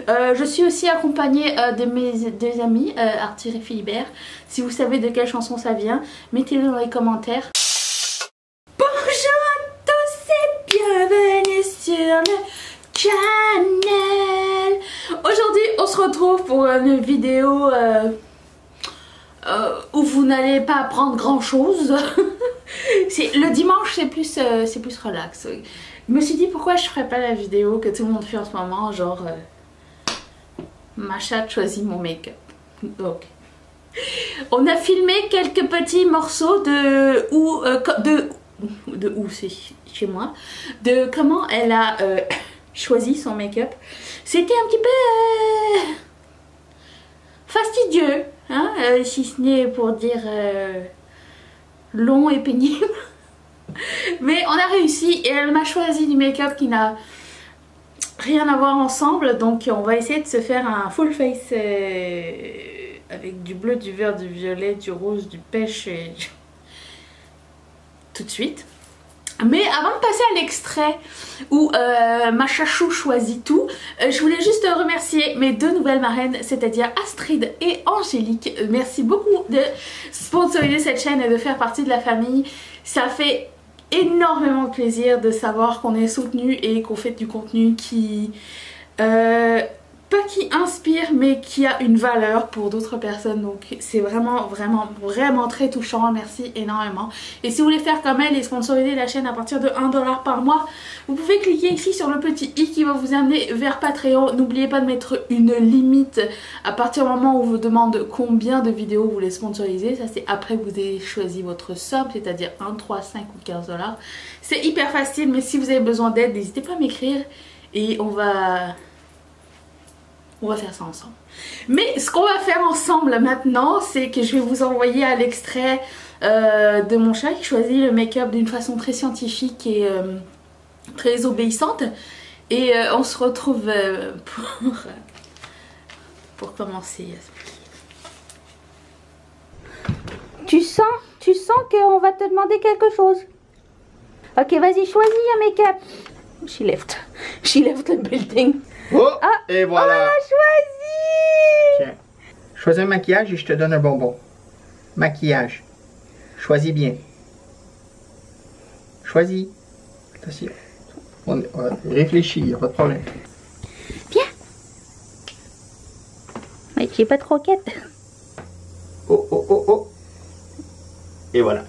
Je suis aussi accompagnée de mes deux amis, Arthur et Philibert. Si vous savez de quelle chanson ça vient, mettez-le dans les commentaires. Bonjour à tous et bienvenue sur le channel. Aujourd'hui on se retrouve pour une vidéo où vous n'allez pas apprendre grand chose. Le dimanche c'est plus relax. Je me suis dit pourquoi je ferais pas la vidéo que tout le monde fait en ce moment, genre ma chatte choisit mon make-up. Donc on a filmé quelques petits morceaux de où c'est chez moi, de comment elle a choisi son make-up. C'était un petit peu fastidieux, hein, si ce n'est pour dire long et pénible. Mais on a réussi et elle m'a choisi du make-up qui n'a rien à voir ensemble. Donc on va essayer de se faire un full face avec du bleu, du vert, du violet, du rose, du pêche et... tout de suite. Mais avant de passer à l'extrait où ma chachou choisit tout, je voulais juste remercier mes deux nouvelles marraines, c'est-à-dire Astrid et Angélique. Merci beaucoup de sponsoriser cette chaîne et de faire partie de la famille. Ça fait énormément de plaisir de savoir qu'on est soutenu et qu'on fait du contenu qui... pas qui inspire mais qui a une valeur pour d'autres personnes, donc c'est vraiment très touchant. Merci énormément. Et si vous voulez faire comme elle et sponsoriser la chaîne à partir de 1 $ par mois, vous pouvez cliquer ici sur le petit i qui va vous amener vers Patreon. N'oubliez pas de mettre une limite à partir du moment où on vous demande combien de vidéos vous voulez sponsoriser. Ça c'est après que vous avez choisi votre somme, c'est-à-dire 1, 3, 5 ou 15 $. C'est hyper facile, mais si vous avez besoin d'aide, n'hésitez pas à m'écrire et on va faire ça ensemble. Mais ce qu'on va faire ensemble maintenant, c'est que je vais vous envoyer à l'extrait de mon chat qui choisit le make-up d'une façon très scientifique et très obéissante. Et on se retrouve pour commencer. Tu sens qu'on va te demander quelque chose? Ok, vas-y, choisis un make-up. She left the building. Oh, et voilà. On a choisi. Tiens. Choisis un maquillage et je te donne un bonbon. Maquillage. Choisis bien. Choisis. Attention. On réfléchit, il n'y a pas de problème. Viens. Mais j'ai pas de croquette. Oh, oh, oh, oh. Et voilà.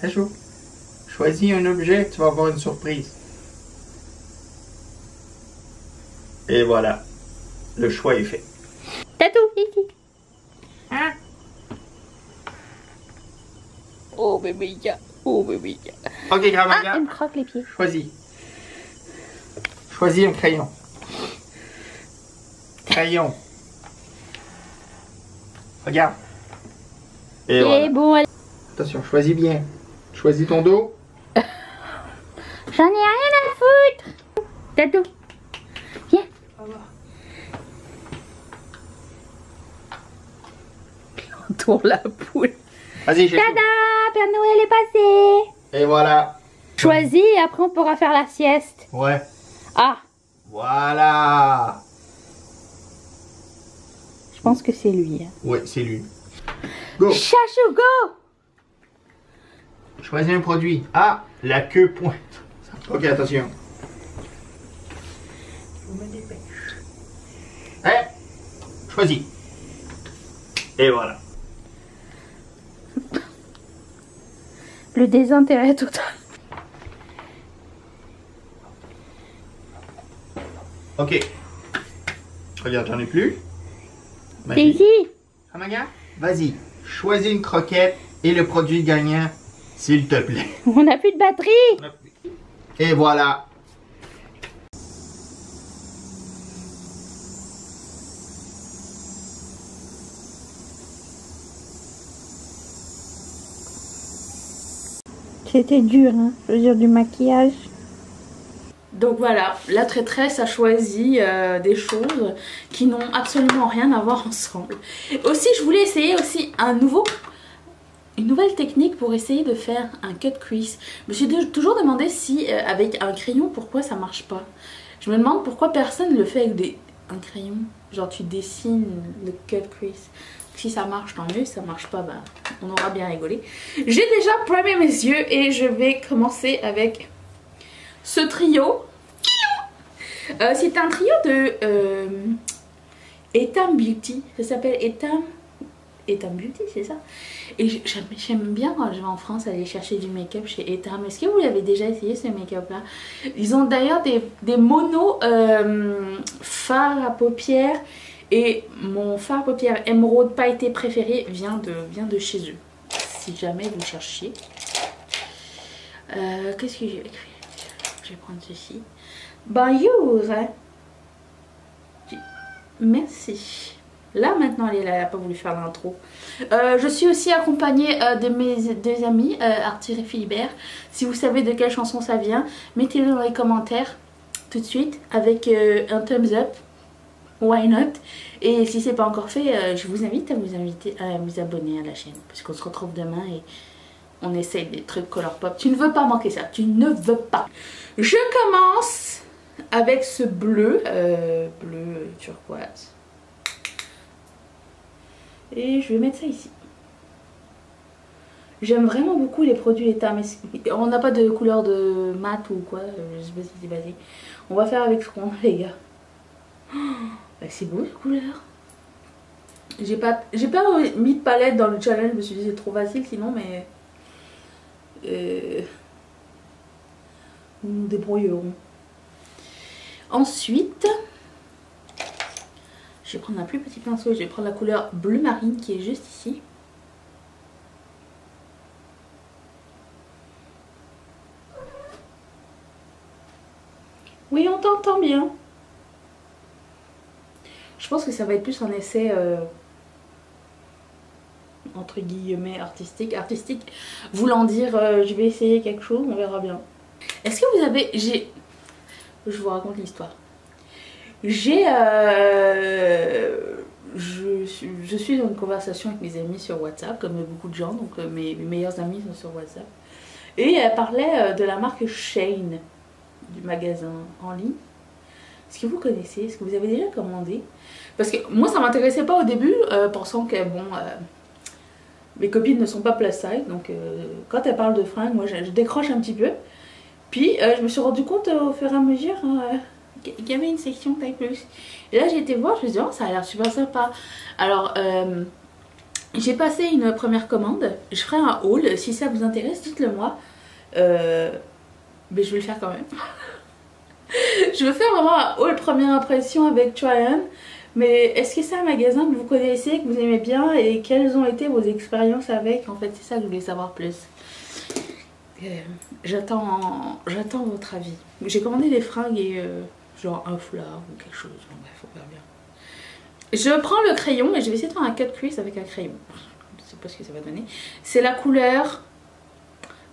Ça joue. Choisis un objet, tu vas avoir une surprise. Et voilà, le choix est fait. T'as tout ici. Hein? Oh bébé, oh bébé. Ok, grand-mère. Elle me croque les pieds. Choisis. Choisis un crayon. Crayon. Regarde. Et voilà. Bon, elle... Attention, choisis bien. Choisis ton dos. J'en ai rien à foutre. T'as tout. Viens. Entoure la poule. Vas-y, j'ai Tada, Père Noël est passé. Et voilà. Choisis et après on pourra faire la sieste. Ouais. Ah, Voilà. je pense que c'est lui. Ouais, c'est lui. Go. Chachou, go. Choisis un produit. Ah, la queue pointe. Ok, attention. Je me dépêche. Choisis. Et voilà. Le désintérêt total. Ok. Regarde, j'en ai plus. C'est ici. Amaga, vas-y. Choisis une croquette et le produit gagnant, s'il te plaît. On n'a plus de batterie. Et voilà. C'était dur, hein, choisir du maquillage. Donc voilà, la traîtresse a choisi des choses qui n'ont absolument rien à voir ensemble. Aussi, je voulais essayer aussi une nouvelle technique pour essayer de faire un cut crease. Je me suis toujours demandé si avec un crayon, pourquoi ça marche pas. Je me demande pourquoi personne le fait avec un crayon. Genre tu dessines le cut crease. Si ça marche, tant mieux. Si ça marche pas, bah, on aura bien rigolé. J'ai déjà primé mes yeux et je vais commencer avec ce trio. C'est un trio de Etam Beauty. Ça s'appelle Etam Beauty, c'est ça. Et j'aime bien quand je vais en France aller chercher du make-up chez Etam. Est-ce que vous l'avez déjà essayé ce make-up là? Ils ont d'ailleurs des monos fards à paupières. Et mon fard à paupières émeraude pailleté préféré vient de chez eux. Si jamais vous cherchiez. Qu'est-ce que j'ai écrit? Je vais prendre ceci. Bonjour. Merci. Là maintenant elle est là, elle n'a pas voulu faire l'intro. Je suis aussi accompagnée de mes deux amis, Arthur et Philibert. Si vous savez de quelle chanson ça vient, mettez-le dans les commentaires tout de suite avec un thumbs up. Why not? Et si c'est pas encore fait, je vous invite à vous abonner à la chaîne. Parce qu'on se retrouve demain et on essaye des trucs Colourpop. Tu ne veux pas manquer ça, tu ne veux pas. Je commence avec ce bleu, bleu turquoise. Et je vais mettre ça ici. J'aime vraiment beaucoup les produits Etam. On n'a pas de couleur de mat ou quoi, je sais pas si c'est basé. On va faire avec ce qu'on a les gars. Bah c'est beau les couleurs. J'ai pas mis de palette dans le challenge, je me suis dit c'est trop facile sinon, mais nous nous débrouillerons. Ensuite, je vais prendre un plus petit pinceau, je vais prendre la couleur bleu marine qui est juste ici. Oui, on t'entend bien. Je pense que ça va être plus un essai entre guillemets artistique. Artistique voulant dire je vais essayer quelque chose, on verra bien. Est-ce que vous avez... Je vous raconte l'histoire. Je suis dans une conversation avec mes amis sur WhatsApp, comme beaucoup de gens, donc mes meilleurs amis sont sur WhatsApp. Et elle parlait de la marque Shein, du magasin en ligne. Est-ce que vous connaissez? Est-ce que vous avez déjà commandé? Parce que moi ça m'intéressait pas au début, pensant que bon, mes copines ne sont pas plus size, donc quand elles parlent de fringues, moi je décroche un petit peu. Puis je me suis rendu compte au fur et à mesure qu'il y avait une section taille plus. Et là j'ai été voir, je me suis dit oh ça a l'air super sympa. Alors j'ai passé une première commande, je ferai un haul, si ça vous intéresse dites-le moi. Mais je vais le faire quand même. Je veux faire vraiment un haul première impression avec Try-On. Mais est-ce que c'est un magasin que vous connaissez, que vous aimez bien et quelles ont été vos expériences avec? En fait c'est ça que je voulais savoir plus. J'attends votre avis. J'ai commandé des fringues et genre un foulard ou quelque chose. Bref, faut faire bien. Je prends le crayon et je vais essayer de faire un cut crease avec un crayon. Je sais pas ce que ça va donner. C'est la couleur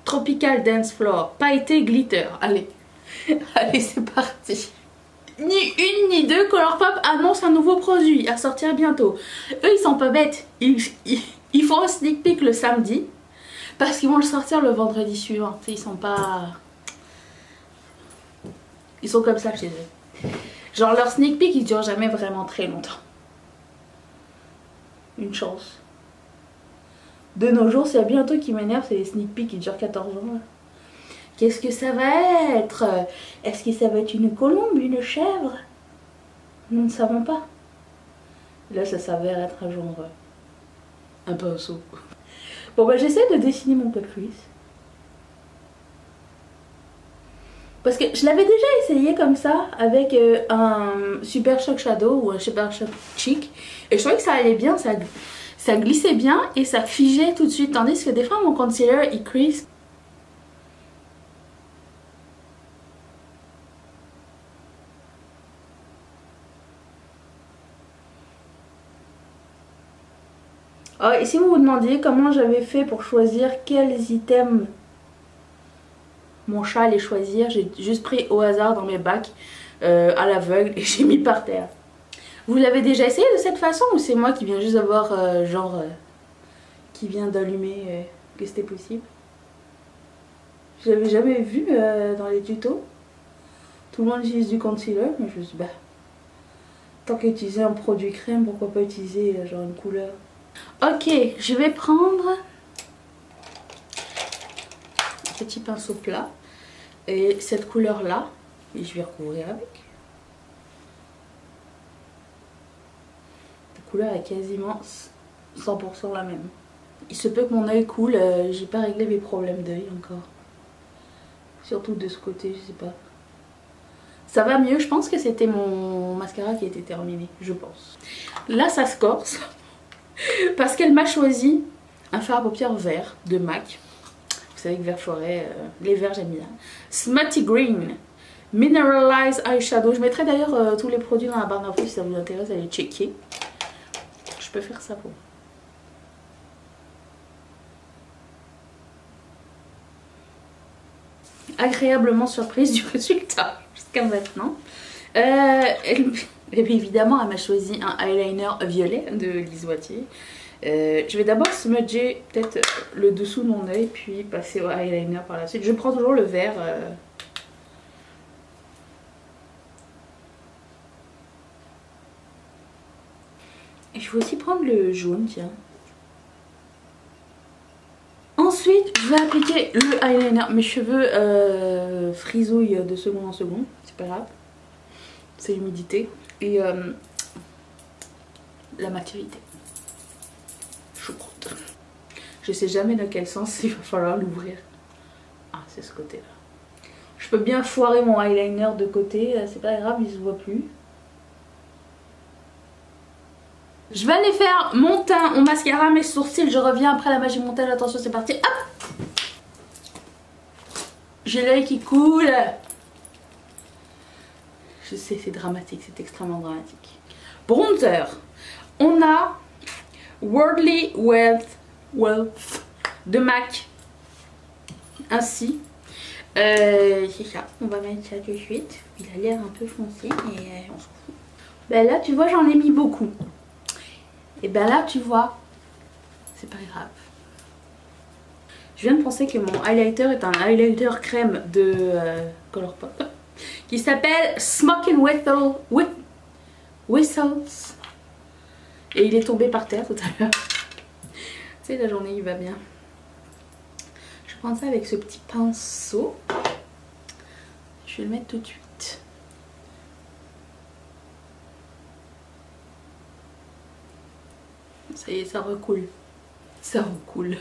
Tropical Dance Floor, pailleté glitter. Allez. Allez, c'est parti. Ni une ni deux, Colourpop annonce un nouveau produit à sortir bientôt. Eux, ils sont pas bêtes. Ils font un sneak peek le samedi parce qu'ils vont le sortir le vendredi suivant. Ils sont pas... Ils sont comme ça chez eux. Genre leur sneak peek, ils durent jamais vraiment très longtemps. Une chance. De nos jours, c'est bientôt qui m'énerve, c'est les sneak peeks qui durent 14 ans. Qu'est-ce que ça va être? Est-ce que ça va être une colombe, une chèvre? Nous ne savons pas. Là, ça s'avère être un genre... un pinceau. Bon, bah j'essaie de dessiner mon cut crease. Parce que je l'avais déjà essayé comme ça, avec un Super Shock Shadow ou un Super Shock Cheek. Et je trouvais que ça allait bien, ça glissait bien et ça figeait tout de suite. Tandis que des fois, mon concealer, il crease. Oh, et si vous vous demandiez comment j'avais fait pour choisir quels items mon chat allait choisir, j'ai juste pris au hasard dans mes bacs à l'aveugle et j'ai mis par terre. Vous l'avez déjà essayé de cette façon ou c'est moi qui viens juste d'avoir qui vient d'allumer que c'était possible? Je l'avais jamais vu dans les tutos. Tout le monde utilise du concealer, mais je me suis dit bah Tant qu'à utiliser un produit crème, pourquoi pas utiliser genre une couleur. Ok, je vais prendre un petit pinceau plat et cette couleur là, et je vais recouvrir avec. La couleur est quasiment 100% la même. Il se peut que mon œil coule, j'ai pas réglé mes problèmes d'œil encore. Surtout de ce côté, je sais pas. Ça va mieux, je pense que c'était mon mascara qui était terminé, je pense. Là ça se corse, parce qu'elle m'a choisi un fard à paupières vert de MAC. Vous savez que vert forêt, les verts j'aime bien. Smutty Green Mineralized Eyeshadow. Je mettrai d'ailleurs tous les produits dans la barre d'infos si ça vous intéresse, allez checker. Je peux faire ça pour vous. Agréablement surprise du résultat jusqu'à maintenant. Et évidemment elle m'a choisi un eyeliner violet de Lise Wattier. Je vais d'abord smudger peut-être le dessous de mon œil puis passer au eyeliner par la suite. Je prends toujours le vert. Et je vais aussi prendre le jaune, tiens. Ensuite, je vais appliquer le eyeliner. Mes cheveux frisouillent de seconde en seconde. C'est pas grave. C'est l'humidité. Et la maturité. Choucroute. Je sais jamais dans quel sens il va falloir l'ouvrir. Ah, c'est ce côté-là. Je peux bien foirer mon eyeliner de côté. C'est pas grave, il se voit plus. Je vais aller faire mon teint, mon mascara, mes sourcils. Je reviens après la magie montage. Attention, c'est parti. Hop! J'ai l'œil qui coule. Je sais, c'est dramatique. C'est extrêmement dramatique. Bronzer. On a Worldly Wealth de MAC. Ainsi. C'est ça. On va mettre ça tout de suite. Il a l'air un peu foncé, mais on s'en fout. Ben là, tu vois, j'en ai mis beaucoup. Et ben là tu vois, c'est pas grave. Je viens de penser que mon highlighter est un highlighter crème de Colourpop qui s'appelle Smoking Whistles. Et il est tombé par terre tout à l'heure. Tu sais, la journée il va bien. Je prends ça avec ce petit pinceau. Je vais le mettre tout de suite. Ça y est, ça recoule. Ça recoule.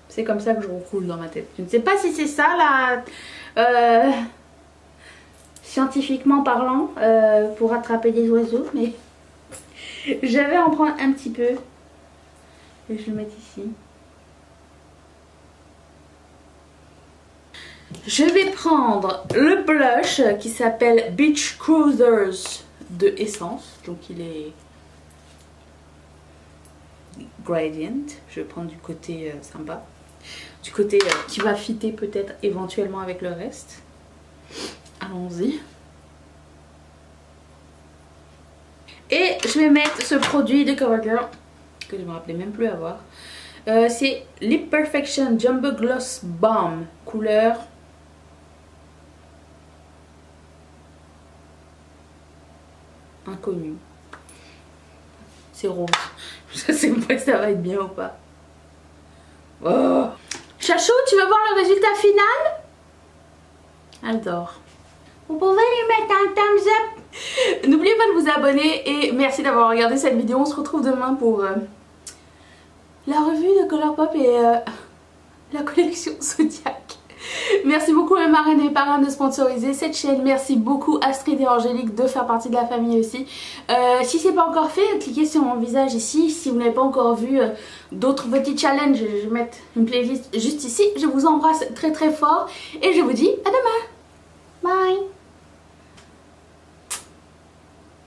C'est comme ça que je recoule dans ma tête. Je ne sais pas si c'est ça là, scientifiquement parlant, pour attraper des oiseaux, mais je vais en prendre un petit peu. Et je le mets ici. Je vais prendre le blush qui s'appelle Beach Cruisers de Essence. Donc il est gradient. Je vais prendre du côté sympa. Du côté qui va fitter peut-être éventuellement avec le reste. Allons-y. Et je vais mettre ce produit de CoverGirl que je me rappelais même plus avoir. C'est Lip Perfection Jumbo Gloss Balm couleur inconnu. C'est rose. Je sais pas si ça va être bien ou pas. Oh. Chachou, tu veux voir le résultat final? Adore. Vous pouvez lui mettre un thumbs up. N'oubliez pas de vous abonner et merci d'avoir regardé cette vidéo. On se retrouve demain pour la revue de Colourpop et la collection Zodiac. Merci beaucoup mes marraines et parrains de sponsoriser cette chaîne. Merci beaucoup Astrid et Angélique de faire partie de la famille aussi. Si c'est pas encore fait, cliquez sur mon visage ici. Si vous n'avez pas encore vu d'autres petits challenges, je vais mettre une playlist juste ici. Je vous embrasse très très fort et je vous dis à demain. Bye.